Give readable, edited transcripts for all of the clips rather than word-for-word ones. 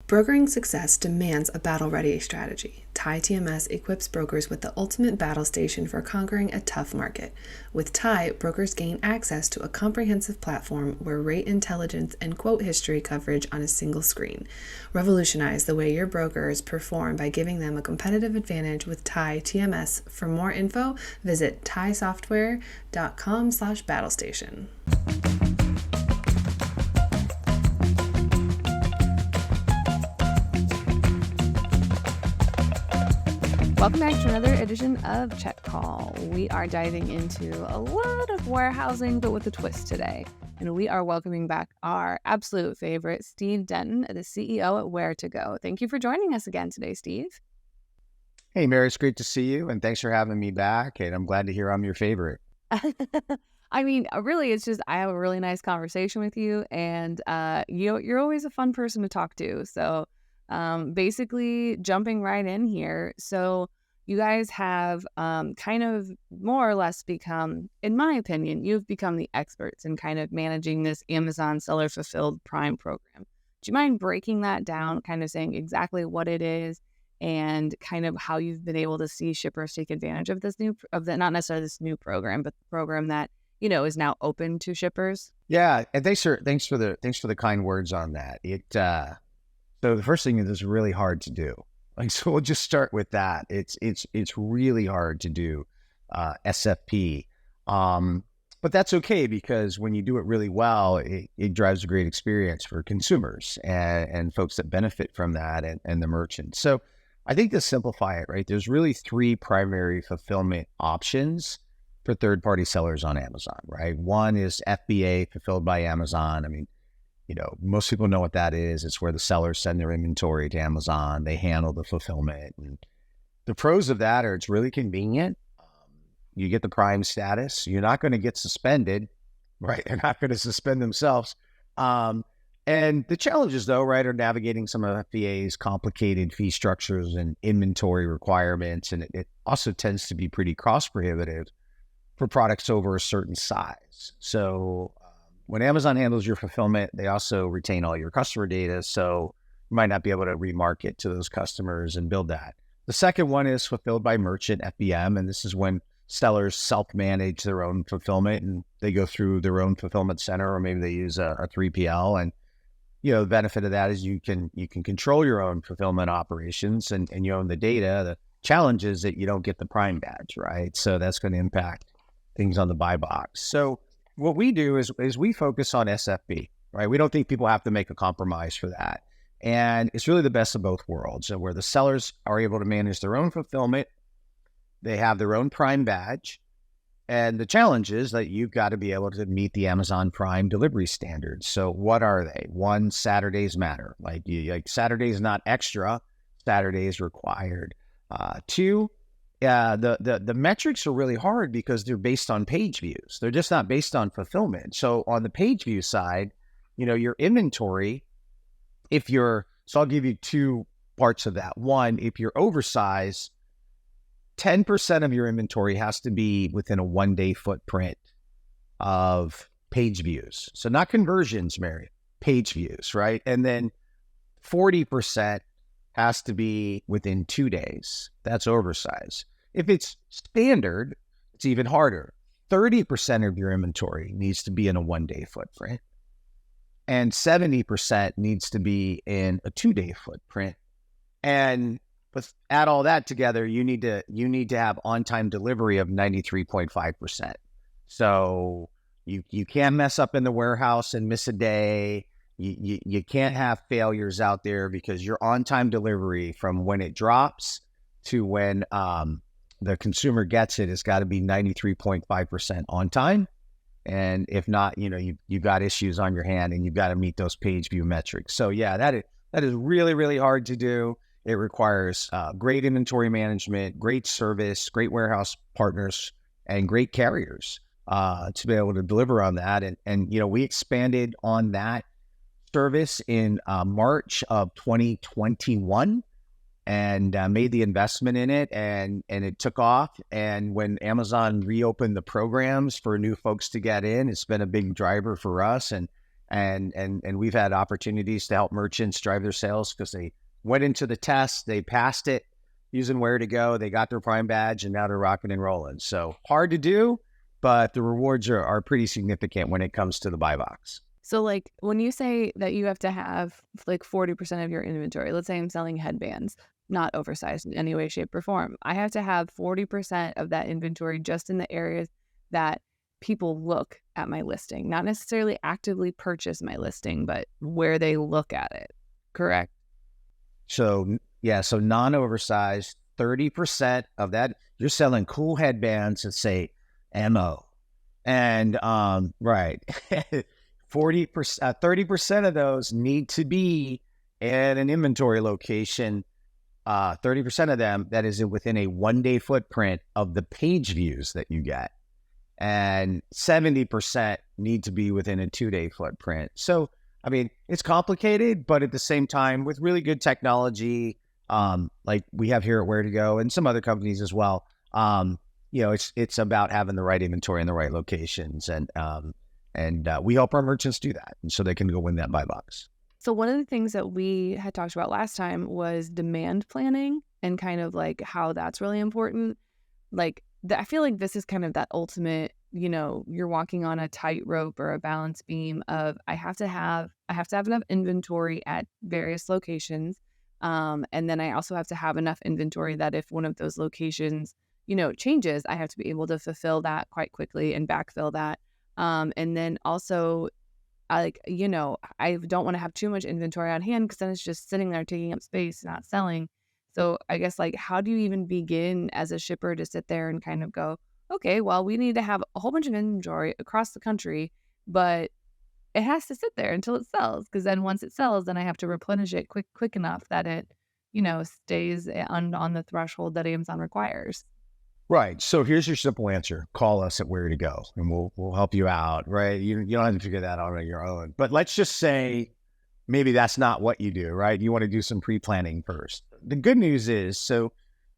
Brokering success demands a battle-ready strategy. TIE TMS equips brokers with the ultimate battle station for conquering a tough market. With TIE, brokers gain access to a comprehensive platform where rate intelligence and quote history coverage on a single screen. Revolutionize the way your brokers perform by giving them a competitive advantage with TIE TMS. For more info, visit tiesoftware.com/battlestation. Welcome back to another edition of Check Call. We are diving into a lot of warehousing, but with a twist today. And we are welcoming back our absolute favorite, Steve Denton, the CEO at Ware2go. Thank you for joining us again today, Steve. Hey, Mary, it's great to see you, and thanks for having me back. And I'm glad to hear I'm your favorite. I mean, really, it's just I have a really nice conversation with you, and you're always a fun person to talk to. So basically, jumping right in here. So you guys have kind of more or less become, in my opinion, you've become the experts in kind of managing this Amazon Seller Fulfilled Prime program. Do you mind breaking that down, kind of saying exactly what it is and kind of how you've been able to see shippers take advantage of this not necessarily this new program, but the program that, you know, is now open to shippers? Yeah, and thanks for the kind words on that. So the first thing is it's really hard to do. So we'll just start with that. It's really hard to do SFP, but that's okay because when you do it really well, it drives a great experience for consumers and folks that benefit from that and the merchants. So I think to simplify it, right, there's really three primary fulfillment options for third-party sellers on Amazon, right? One is FBA, fulfilled by Amazon. I mean, you know, most people know what that is. It's where the sellers send their inventory to Amazon. They handle the fulfillment. And the pros of that are it's really convenient. You get the Prime status. You're not going to get suspended, right? They're not going to suspend themselves. And the challenges, though, right, are navigating some of FBA's complicated fee structures and inventory requirements. And it also tends to be pretty cost prohibitive for products over a certain size. So when Amazon handles your fulfillment, they also retain all your customer data. So you might not be able to remarket to those customers and build that. The second one is fulfilled by merchant, FBM. And this is when sellers self-manage their own fulfillment and they go through their own fulfillment center, or maybe they use a 3PL. And, you know, the benefit of that is you can control your own fulfillment operations and you own the data. The challenge is that you don't get the Prime badge, right? So that's going to impact things on the buy box. So what we do is we focus on SFB, right? We don't think people have to make a compromise for that. And it's really the best of both worlds, where the sellers are able to manage their own fulfillment. They have their own Prime badge. And the challenge is that you've got to be able to meet the Amazon Prime delivery standards. So what are they? One, Saturdays matter. Like Saturday is not extra, Saturday is required. Two, the metrics are really hard because they're based on page views. They're just not based on fulfillment. So on the page view side, you know, your inventory, so I'll give you two parts of that. One, if you're oversized, 10% of your inventory has to be within a 1-day footprint of page views. So not conversions, Mary, page views, right? And then 40% has to be within 2 days. That's oversized. If it's standard, it's even harder. 30% of your inventory needs to be in a 1-day footprint, and 70% needs to be in a 2-day footprint. And add all that together, you need to have on-time delivery of 93.5%. So you can't mess up in the warehouse and miss a day. You can't have failures out there because your on-time delivery from when it drops to when the consumer gets it has got to be 93.5% on time. And if not, you know, you've got issues on your hand and you've got to meet those page view metrics. So yeah, that is really, really hard to do. It requires great inventory management, great service, great warehouse partners, and great carriers to be able to deliver on that. And you know, we expanded on that service in March of 2021 and made the investment in it, and it took off. And when Amazon reopened the programs for new folks to get in, it's been a big driver for us. And And we've had opportunities to help merchants drive their sales because they went into the test, they passed it using Ware2go, they got their Prime badge, and now they're rocking and rolling. So hard to do, but the rewards are pretty significant when it comes to the buy box. So like when you say that you have to have like 40% of your inventory, let's say I'm selling headbands, not oversized in any way, shape, or form. I have to have 40% of that inventory just in the areas that people look at my listing, not necessarily actively purchase my listing, but where they look at it. Correct? So yeah, so non-oversized, 30% of that, you're selling cool headbands that say MO. And right, 30% of those need to be in an inventory location. 30% of them that is within a 1-day footprint of the page views that you get. And 70% need to be within a 2-day footprint. So, I mean, it's complicated, but at the same time, with really good technology, like we have here at Ware2go and some other companies as well, it's about having the right inventory in the right locations. And we help our merchants do that. And so they can go win that buy box. So one of the things that we had talked about last time was demand planning and kind of like how that's really important. Like I feel like this is kind of that ultimate, you're walking on a tightrope or a balance beam of I have to have enough inventory at various locations. And then I also have to have enough inventory that if one of those locations, changes, I have to be able to fulfill that quite quickly and backfill that. And then also I don't want to have too much inventory on hand because then it's just sitting there taking up space, not selling. So I guess like, how do you even begin as a shipper to sit there and kind of go, okay, well, we need to have a whole bunch of inventory across the country, but it has to sit there until it sells. Because then once it sells, then I have to replenish it quick enough that it, stays on the threshold that Amazon requires. Right. So here's your simple answer. Call us at Ware2go and we'll help you out, right? You don't have to figure that out on your own. But let's just say maybe that's not what you do, right? You want to do some pre-planning first. The good news is, so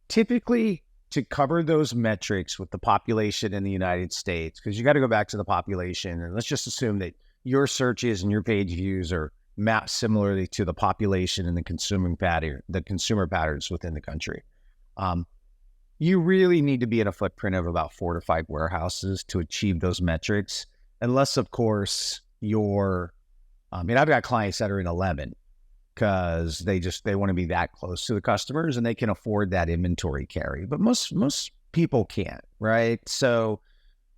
typically to cover those metrics with the population in the United States, because you got to go back to the population, and let's just assume that your searches and your page views are mapped similarly to the population and the consumer patterns within the country. You really need to be in a footprint of about 4 to 5 warehouses to achieve those metrics. Unless, of course, I've got clients that are in 11 because they want to be that close to the customers and they can afford that inventory carry. But most people can't, right? So,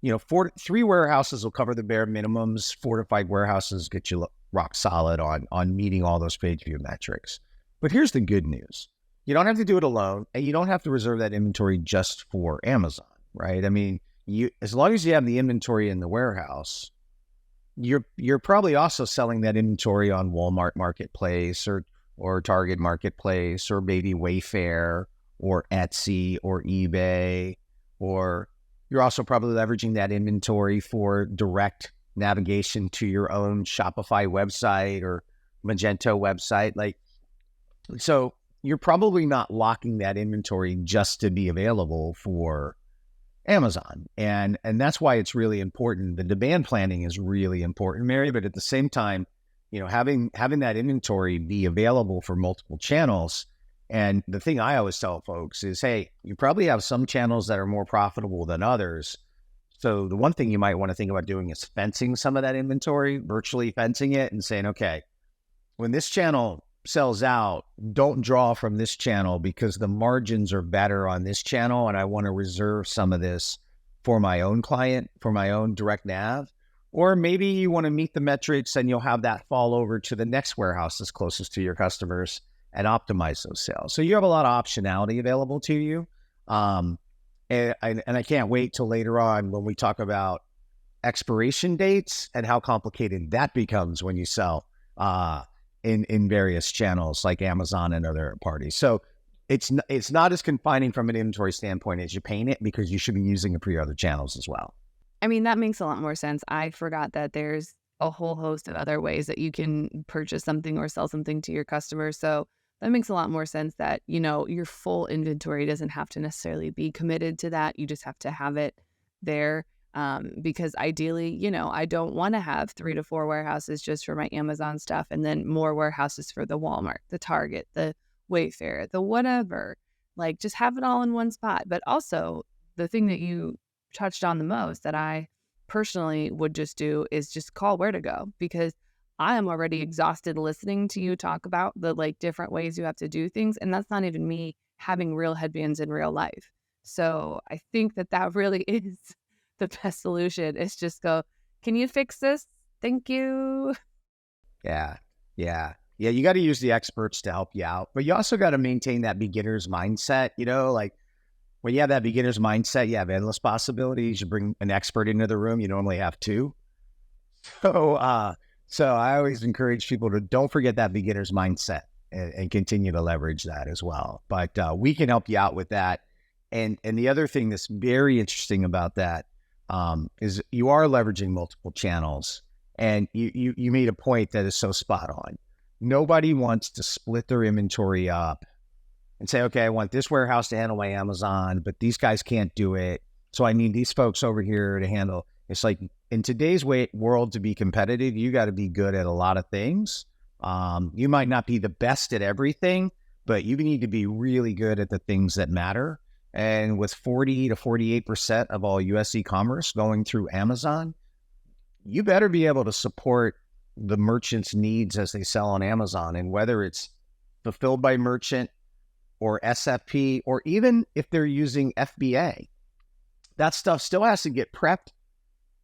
3 warehouses will cover the bare minimums. 4 to 5 warehouses get you rock solid on meeting all those page view metrics. But here's the good news. You don't have to do it alone, and you don't have to reserve that inventory just for Amazon, right? I mean, as long as you have the inventory in the warehouse, you're probably also selling that inventory on Walmart Marketplace or Target Marketplace or maybe Wayfair or Etsy or eBay, or you're also probably leveraging that inventory for direct navigation to your own Shopify website or Magento website. So you're probably not locking that inventory just to be available for Amazon. And that's why it's really important. The demand planning is really important, Mary, but at the same time, having that inventory be available for multiple channels. And the thing I always tell folks is, hey, you probably have some channels that are more profitable than others. So the one thing you might want to think about doing is fencing some of that inventory, virtually fencing it and saying, okay, when this channel sells out, don't draw from this channel because the margins are better on this channel and I want to reserve some of this for my own client, for my own direct nav. Or maybe you want to meet the metrics and you'll have that fall over to the next warehouse that's closest to your customers and optimize those sales. So you have a lot of optionality available to you. And I can't wait till later on when we talk about expiration dates and how complicated that becomes when you sell in various channels like Amazon and other parties. So it's not as confining from an inventory standpoint as you paint it, because you should be using it for your other channels as well. I mean, that makes a lot more sense. I forgot that there's a whole host of other ways that you can purchase something or sell something to your customers. So that makes a lot more sense that, your full inventory doesn't have to necessarily be committed to that. You just have to have it there. Because ideally, I don't want to have 3 to 4 warehouses just for my Amazon stuff and then more warehouses for the Walmart, the Target, the Wayfair, the whatever. Like, just have it all in one spot. But also, the thing that you touched on the most that I personally would just do is just call Ware2go, because I am already exhausted listening to you talk about the different ways you have to do things. And that's not even me having real headbands in real life. So I think that really is the best solution, is just go, can you fix this? Thank you. Yeah. Yeah. Yeah. You got to use the experts to help you out, but you also got to maintain that beginner's mindset. Like when you have that beginner's mindset, you have endless possibilities. You bring an expert into the room. You normally have two. So I always encourage people to don't forget that beginner's mindset and continue to leverage that as well. But we can help you out with that. And the other thing that's very interesting about that is you are leveraging multiple channels. And you made a point that is so spot on. Nobody wants to split their inventory up and say, okay, I want this warehouse to handle my Amazon, but these guys can't do it. So I need these folks over here to handle. It's like in today's world, to be competitive, you got to be good at a lot of things. You might not be the best at everything, but you need to be really good at the things that matter. And with 40 to 48% of all US e-commerce going through Amazon, you better be able to support the merchant's needs as they sell on Amazon. And whether it's fulfilled by merchant or SFP, or even if they're using FBA, that stuff still has to get prepped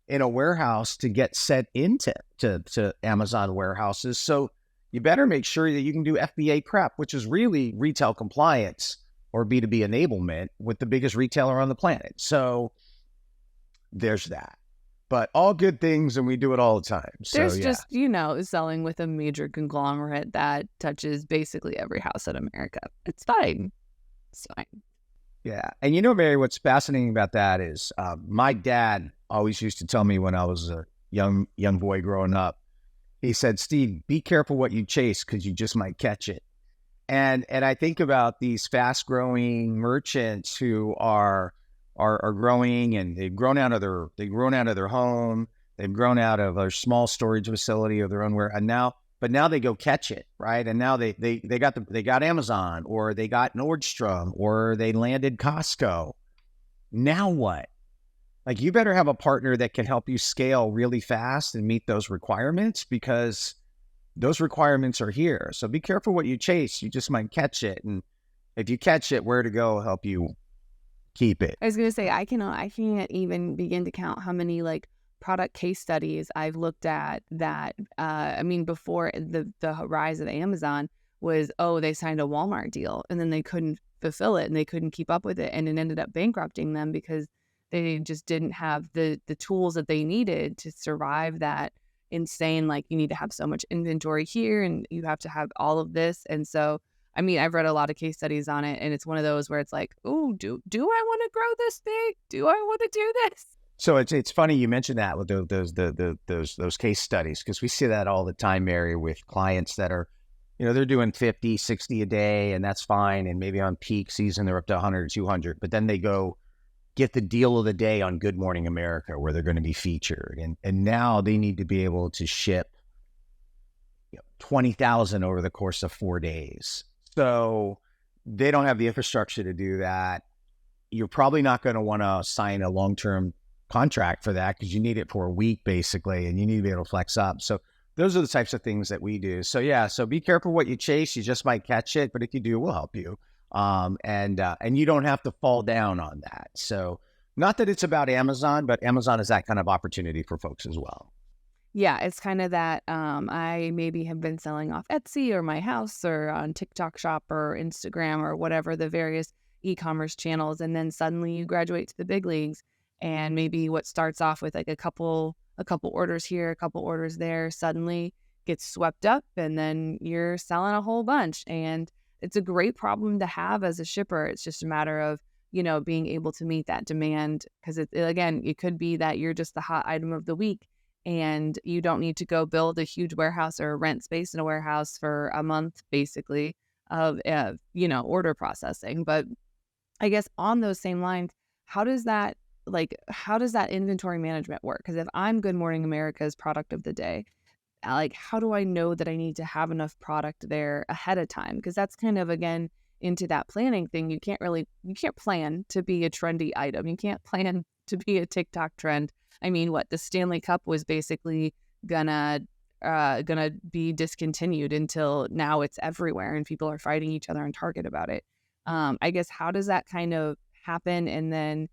in a warehouse to get sent into to Amazon warehouses. So you better make sure that you can do FBA prep, which is really retail compliance or B2B enablement with the biggest retailer on the planet. So there's that. But all good things, and we do it all the time. So, There's just, selling with a major conglomerate that touches basically every house in America. It's fine. It's fine. Yeah. And Mary, what's fascinating about that is my dad always used to tell me when I was a young boy growing up, he said, Steve, be careful what you chase because you just might catch it. And I think about these fast growing merchants who are growing, and they've grown out of their home. They've grown out of a small storage facility of their own but now they go catch it, right? And now they got Amazon, or they got Nordstrom, or they landed Costco. Now what? Like, you better have a partner that can help you scale really fast and meet those requirements, because those requirements are here. So be careful what you chase. You just might catch it. And if you catch it, Ware2go help you keep it. I was going to say, I can't even begin to count how many product case studies I've looked at that, before the rise of Amazon was, they signed a Walmart deal and then they couldn't fulfill it and they couldn't keep up with it. And it ended up bankrupting them because they just didn't have the tools that they needed to survive that insane, you need to have so much inventory here and you have to have all of this. And so, I've read a lot of case studies on it, and it's one of those where it's like, oh, do I want to grow this big? Do I want to do this? So it's funny you mentioned that with those case studies, because we see that all the time, Mary, with clients that are, they're doing 50, 60 a day, and that's fine. And maybe on peak season, they're up to 100 or 200, but then they go get the deal of the day on Good Morning America, where they're going to be featured. And now they need to be able to ship 20,000 over the course of 4 days. So they don't have the infrastructure to do that. You're probably not going to want to sign a long-term contract for that, because you need it for a week basically, and you need to be able to flex up. So those are the types of things that we do. So yeah, so be careful what you chase. You just might catch it, but if you do, we'll help you. And you don't have to fall down on that. So not that it's about Amazon, but Amazon is that kind of opportunity for folks as well. Yeah, it's kind of that I maybe have been selling off Etsy or my house or on TikTok Shop or Instagram or whatever the various e-commerce channels, and then suddenly you graduate to the big leagues, and maybe what starts off with a couple orders here, a couple orders there, suddenly gets swept up, and then you're selling a whole bunch. And it's a great problem to have as a shipper. It's just a matter of being able to meet that demand, because it could be that you're just the hot item of the week, and you don't need to go build a huge warehouse or rent space in a warehouse for a month, basically, of, order processing. But I guess on those same lines, how does that like, how does that inventory management work? Because if I'm Good Morning America's product of the day, like, how do I know that I need to have enough product there ahead of time? Because that's kind of, again, into that planning thing. You can't plan to be a trendy item. You can't plan to be a TikTok trend. I mean, what, the Stanley Cup was basically gonna be discontinued until now it's everywhere and people are fighting each other on Target about it. I guess, how does that kind of happen? And then,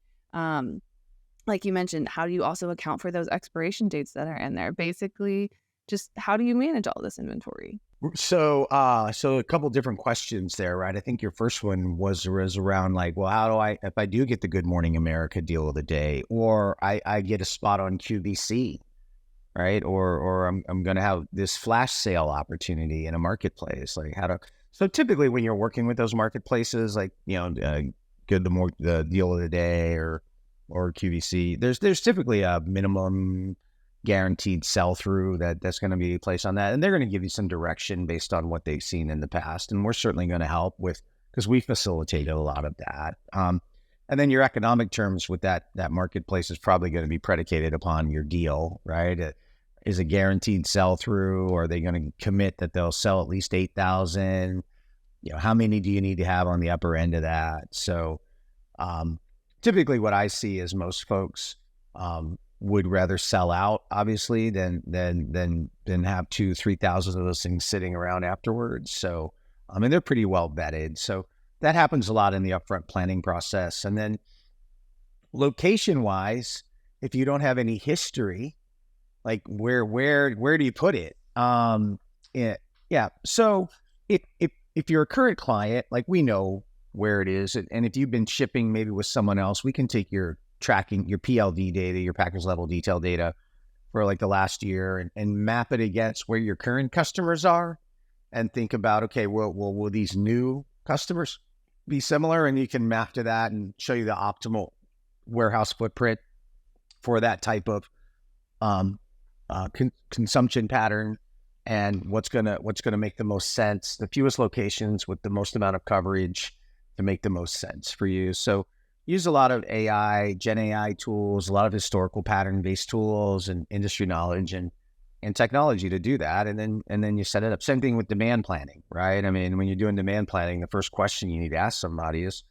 like you mentioned, how do you also account for those expiration dates that are in there? Basically, just how do you manage all this inventory? So, so a couple different questions there, right? I think your first one was around like, well, how do I, if I do get the Good Morning America deal of the day, or I get a spot on QVC, right? Or I'm going to have this flash sale opportunity in a marketplace, like how to, so typically when you're working with those marketplaces, like, the deal of the day or QVC, there's typically a minimum guaranteed sell through that's going to be placed on that. And they're going to give you some direction based on what they've seen in the past. And we're certainly going to help with, because we facilitated a lot of that. And then your economic terms with that marketplace is probably going to be predicated upon your deal, right? Is a guaranteed sell through, or are they going to commit that they'll sell at least 8,000? How many do you need to have on the upper end of that? So typically what I see is most folks would rather sell out, obviously, than have 2,000-3,000 of those things sitting around afterwards. So, they're pretty well vetted. So that happens a lot in the upfront planning process. And then location wise, if you don't have any history, like where do you put it? Yeah. So if you're a current client, like we know where it is, and if you've been shipping maybe with someone else, we can take your tracking, your PLD data, your package level detail data for like the last year and map it against where your current customers are and think about, okay, well, will these new customers be similar? And you can map to that and show you the optimal warehouse footprint for that type of consumption pattern, and what's gonna make the most sense, the fewest locations with the most amount of coverage to make the most sense for you. So use a lot of AI, Gen AI tools, a lot of historical pattern-based tools and industry knowledge and technology to do that. And then you set it up. Same thing with demand planning, right? I mean, when you're doing demand planning, the first question you need to ask somebody is,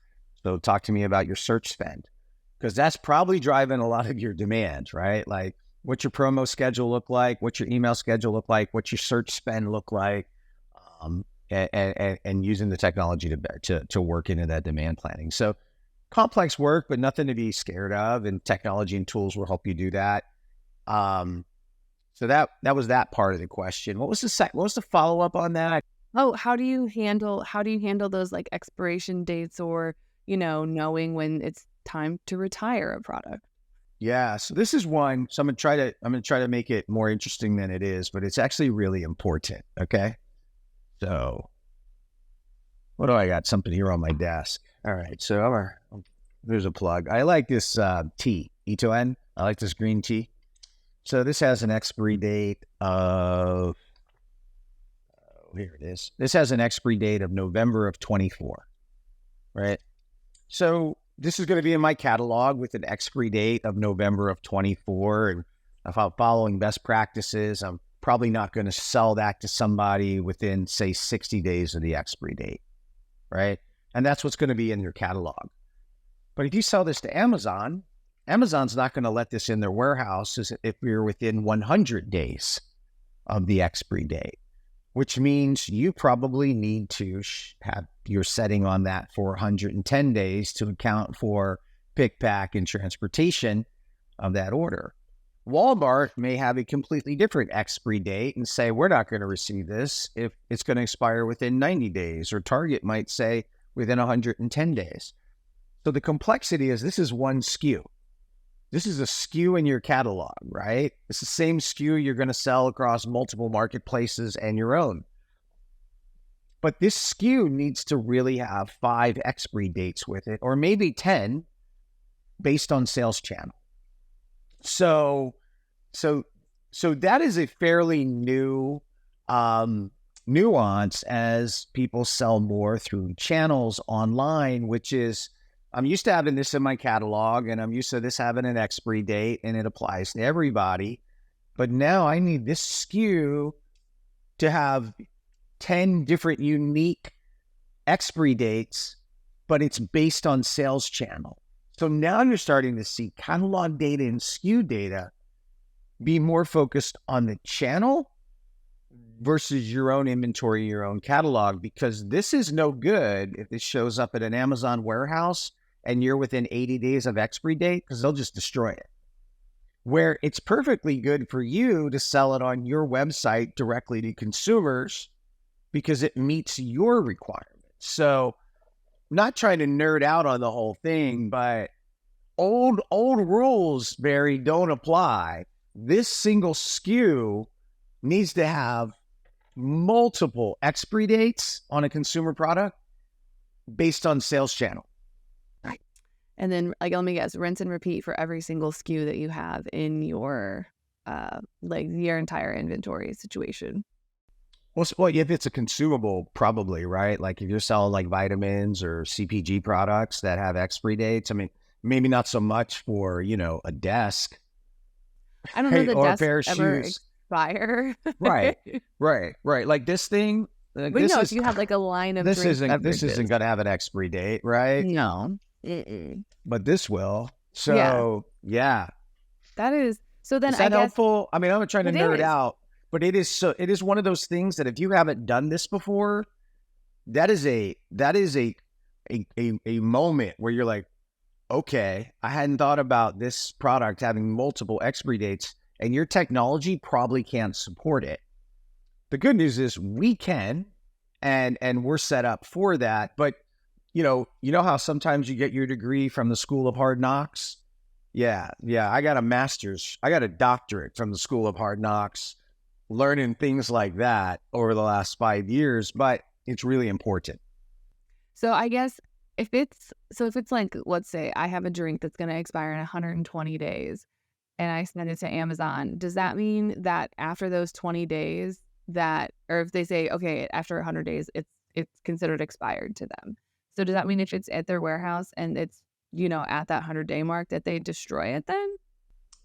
so talk to me about your search spend, because that's probably driving a lot of your demand, right? Like, what's your promo schedule look like? What's your email schedule look like? What's your search spend look like? And using the technology to work into that demand planning. So complex work, but nothing to be scared of, and technology and tools will help you do that. So that was that part of the question. What was the follow up on that? Oh, how do you handle those like expiration dates, or knowing when it's time to retire a product? Yeah, so this is one. So I'm gonna try to make it more interesting than it is, but it's actually really important. Okay, so what do I got? Something here on my desk. All right, so there's a plug. I like this tea, E2N. I like this green tea. So this has an expiry date of, here it is. This has an expiry date of November of 24, right? So this is going to be in my catalog with an expiry date of November of 24. And if I'm following best practices, I'm probably not going to sell that to somebody within, say, 60 days of the expiry date, right? And that's what's going to be in your catalog. But if you sell this to Amazon, Amazon's not going to let this in their warehouse if you're within 100 days of the expiry date, which means you probably need to have your setting on that for 110 days to account for pick, pack, and transportation of that order. Walmart may have a completely different expiry date and say, we're not going to receive this if it's going to expire within 90 days, or Target might say within 110 days. So the complexity is, this is one SKU. This is a SKU in your catalog, right? It's the same SKU you're going to sell across multiple marketplaces and your own. But this SKU needs to really have 5 expiry dates with it, or maybe 10 based on sales channel. So that is a fairly new nuance as people sell more through channels online, which is I'm used to having this in my catalog, and I'm used to this having an expiry date, and it applies to everybody. But now I need this SKU to have 10 different unique expiry dates, but it's based on sales channel. So now you're starting to see catalog data and SKU data be more focused on the channel versus your own inventory, your own catalog, because this is no good if this shows up at an Amazon warehouse and you're within 80 days of expiry date, because they'll just destroy it. Where it's perfectly good for you to sell it on your website directly to consumers because it meets your requirements. So not trying to nerd out on the whole thing, but old rules, Barry, don't apply. This single SKU needs to have multiple expiry dates on a consumer product based on sales channel. And then, like, let me guess, rinse and repeat for every single SKU that you have in your like your entire inventory situation. Well, if it's a consumable, probably, right? Like if you're selling like vitamins or CPG products that have expiry dates, I mean, maybe not so much for, a desk. I don't know that or a desks pair of ever shoes. expire. Right. Like this thing. Like But this if you have like a line of this drink isn't beverages. going to have an expiry date, right? No. But this will. So yeah. That is so. Then Is that I guess helpful? I mean, I'm not trying to it nerd is. out, but it is one of those things that if you haven't done this before, that is a moment where you're like, okay, I hadn't thought about this product having multiple expiry dates, and your technology probably can't support it. The good news is we can, and we're set up for that. But you know how sometimes you get your degree from the School of Hard Knocks? Yeah. I got a doctorate from the School of Hard Knocks, learning things like that over the last 5 years, but it's really important. So I guess if it's like, let's say I have a drink that's going to expire in 120 days and I send it to Amazon, does that mean that after those 20 days or if they say, okay, after 100 days, it's considered expired to them. So does that mean if it's at their warehouse and it's, at that 100-day mark that they destroy it then?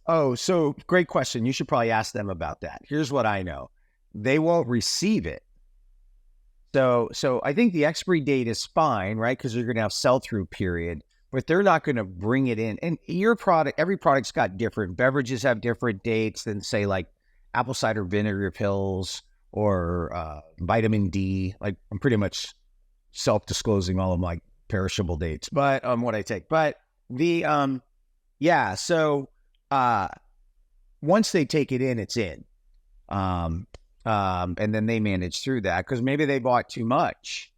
Oh, so great question. You should probably ask them about that. Here's what I know. They won't receive it. So I think the expiry date is fine, right? Because you're going to have sell-through period, but they're not going to bring it in. And every product's got different beverages have different dates than say like apple cider vinegar pills or vitamin D. Like I'm pretty much self-disclosing all of my perishable dates, but what I take. But the so once they take it in, it's in. And then they manage through that because maybe they bought too much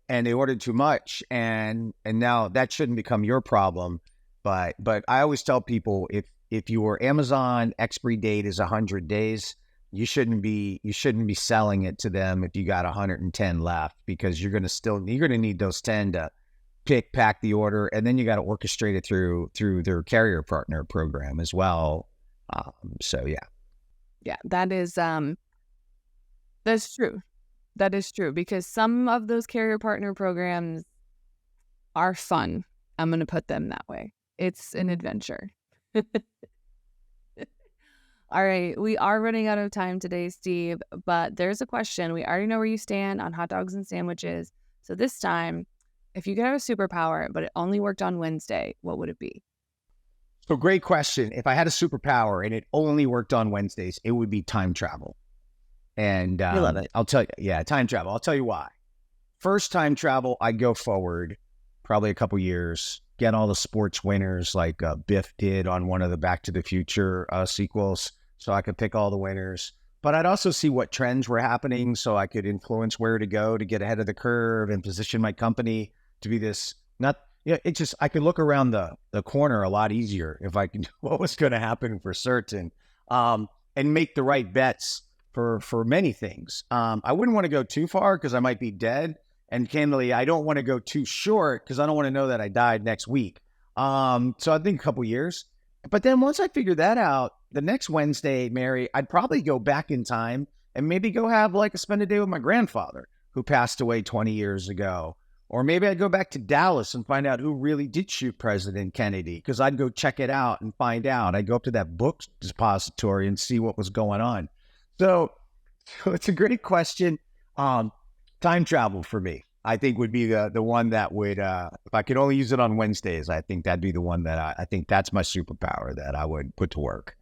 and they ordered too much, and now that shouldn't become your problem. But I always tell people if your Amazon expiry date is 100 days, you shouldn't be selling it to them if you got 110 left, because you're going to need those 10 to pack the order, and then you got to orchestrate it through their carrier partner program as well. So yeah, that is that's true. That is true, because some of those carrier partner programs are fun. I'm going to put them that way. It's an adventure. All right, we are running out of time today, Steve, but there's a question. We already know where you stand on hot dogs and sandwiches. So this time, if you could have a superpower, but it only worked on Wednesday, what would it be? So great question. If I had a superpower and it only worked on Wednesdays, it would be time travel. And I love it. I'll tell you, time travel. I'll tell you why. First, time travel, I'd go forward probably a couple years, get all the sports winners like Biff did on one of the Back to the Future sequels, so I could pick all the winners. But I'd also see what trends were happening so I could influence where to go to get ahead of the curve and position my company to be this, I could look around the corner a lot easier if I could know what was going to happen for certain, and make the right bets for many things. I wouldn't want to go too far because I might be dead. And candidly, I don't want to go too short because I don't want to know that I died next week. So I think a couple years. But then once I figure that out, the next Wednesday, Mary, I'd probably go back in time and maybe go have spend a day with my grandfather who passed away 20 years ago. Or maybe I'd go back to Dallas and find out who really did shoot President Kennedy, because I'd go check it out and find out. I'd go up to that book depository and see what was going on. So it's a great question. Time travel for me, I think, would be the one that would, if I could only use it on Wednesdays, I think that'd be the one that I think that's my superpower that I would put to work.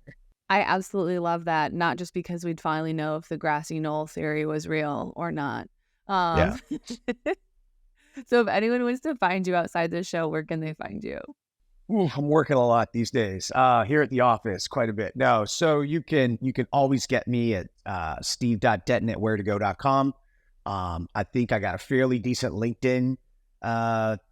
I absolutely love that. Not just because we'd finally know if the grassy knoll theory was real or not. Yeah. So if anyone wants to find you outside the show, where can they find you? Ooh, I'm working a lot these days here at the office, quite a bit. No, so you can always get me at steve.denton@ware2go.com. I think I got a fairly decent LinkedIn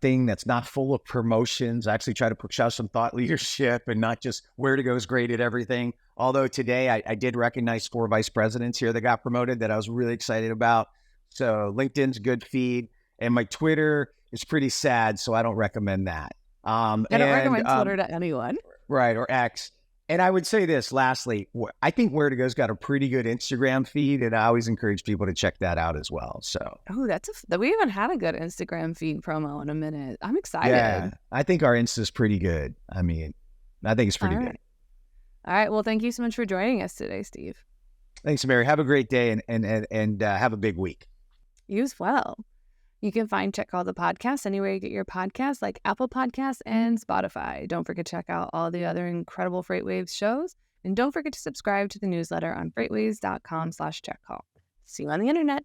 thing that's not full of promotions. I actually try to push out some thought leadership and not just Ware2go is great at everything. Although today I did recognize 4 vice presidents here that got promoted that I was really excited about. So LinkedIn's a good feed. And my Twitter is pretty sad, so I don't recommend that. I don't recommend Twitter to anyone. Right, or X. And I would say this, lastly, I think Ware2go's got a pretty good Instagram feed, and I always encourage people to check that out as well. So, we haven't had a good Instagram feed promo in a minute. I'm excited. Yeah, I think our Insta's pretty good. I mean, I think it's pretty good. All right. Well, thank you so much for joining us today, Steve. Thanks, Mary. Have a great day and have a big week. You as well. You can find Check Call the Podcast anywhere you get your podcasts, like Apple Podcasts and Spotify. Don't forget to check out all the other incredible FreightWaves shows. And don't forget to subscribe to the newsletter on freightwaves.com/checkcall. See you on the internet.